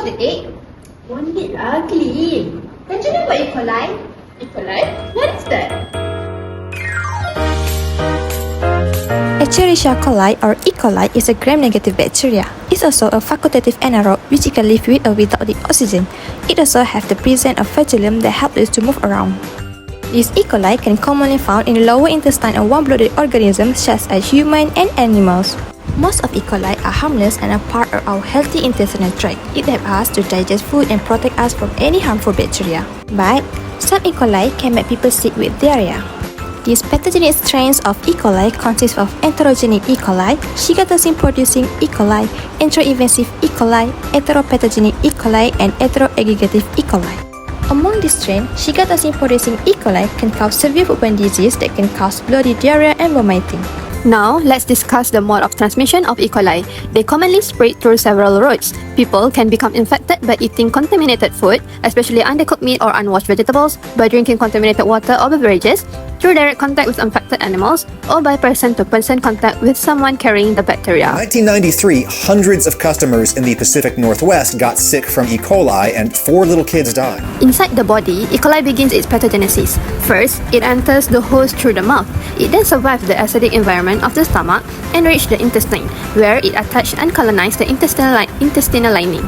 the egg? Won't it ugly? Don't you know about E. coli? E. coli? What is that? Escherichia coli or E. coli is a gram-negative bacteria. It's also a facultative anaerobe which can live with or without the oxygen. It also has the presence of flagellum that helps it to move around. This E. coli can commonly found in the lower intestine of warm-blooded organisms such as humans and animals. Most of E. coli are harmless and are part of our healthy intestinal tract. It helps us to digest food and protect us from any harmful bacteria. But some E. coli can make people sick with diarrhea. These pathogenic strains of E. coli consist of enterogenic E. coli, Shigattosin-producing E. coli, enteroinvasive E. coli, enteropathogenic E. coli, and enteroaggregative E. coli. Among these strains, Shigattosin-producing E. coli can cause severe foodborne disease that can cause bloody diarrhea and vomiting. Now, let's discuss the mode of transmission of E. coli. They commonly spread through several routes. People can become infected by eating contaminated food, especially undercooked meat or unwashed vegetables, by drinking contaminated water or beverages, through direct contact with infected animals, or by person-to-person contact with someone carrying the bacteria. In 1993, hundreds of customers in the Pacific Northwest got sick from E. coli and 4 little kids died. Inside the body, E. coli begins its pathogenesis. First, it enters the host through the mouth. It then survives the acidic environment of the stomach and reaches the intestine, where it attached and colonized the intestinal lining.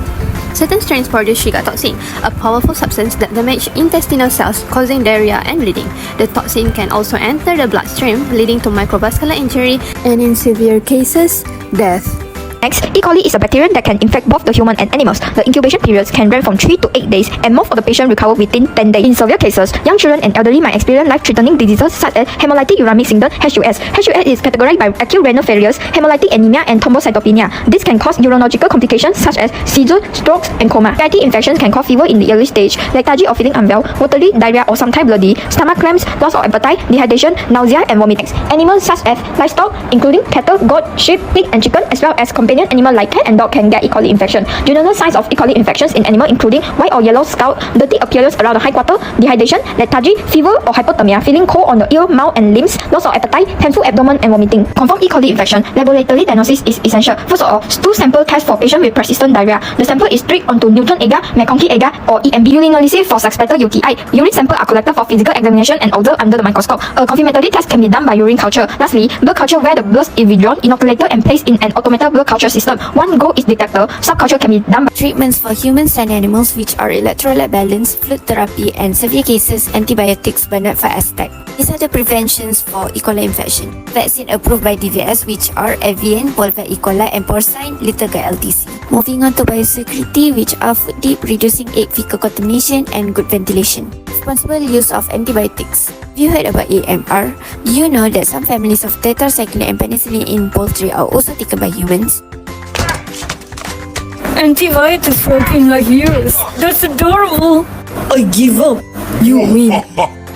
Certain strains produce shigatoxin, a powerful substance that damages intestinal cells, causing diarrhea and bleeding. The toxin can also enter the bloodstream, leading to microvascular injury and, in severe cases, death. Next, E. coli is a bacterium that can infect both the human and animals. The incubation periods can range from 3 to 8 days, and most of the patients recover within 10 days. In severe cases, young children and elderly might experience life-threatening diseases such as hemolytic uremic syndrome (HUS). HUS is categorized by acute renal failures, hemolytic anemia, and thrombocytopenia. This can cause neurological complications such as seizures, strokes, and coma. GI infections can cause fever in the early stage, lethargy or feeling unwell, watery, diarrhea, or sometimes bloody, stomach cramps, loss of appetite, dehydration, nausea, and vomiting. Animals such as livestock, including cattle, goat, sheep, pig, and chicken, as well as companion animals like cat and dog can get E. coli infection. General signs of E. coli infections in animals including white or yellow scald, dirty appearance around the hindquarter, dehydration, lethargy, fever or hypothermia, feeling cold on the ear, mouth, and limbs, loss of appetite, painful abdomen, and vomiting. Confirm E. coli infection, laboratory diagnosis is essential. First of all, stool sample test for patients with persistent diarrhea. The sample is stripped onto neutron agar, McConkey agar, or EMB. Urinalysis for suspected UTI. Urine sample are collected for physical examination and observed under the microscope. A confirmatory test can be done by urine culture. Lastly, blood culture where the blood is withdrawn, inoculated, and placed in an automated blood culture system. One goal is detector. Subculture can be done by treatments for humans and animals, which are electrolyte balance, fluid therapy, and severe cases, antibiotics but not for aspect. These are the preventions for E. coli infection. Vaccine approved by DVS, which are avian, polio E. coli, and porcine, little guy LTC. Moving on to biosecurity, which are food deep, reducing egg fecal contamination, and good ventilation. Responsible use of antibiotics. Have you heard about AMR? Do you know that some families of tetracycline and penicillin in poultry are also taken by humans? Antibiotics working like yours. That's adorable. I give up. You win.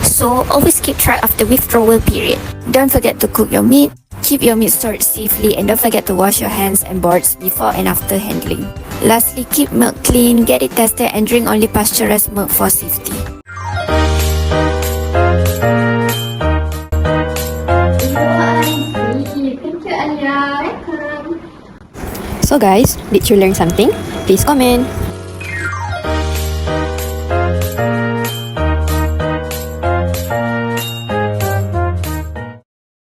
So, always keep track of the withdrawal period. Don't forget to cook your meat, keep your meat stored safely, and don't forget to wash your hands and boards before and after handling. Lastly, keep milk clean, get it tested, and drink only pasteurized milk for safety. Thank you, Anya. Welcome. So guys, did you learn something? Please comment.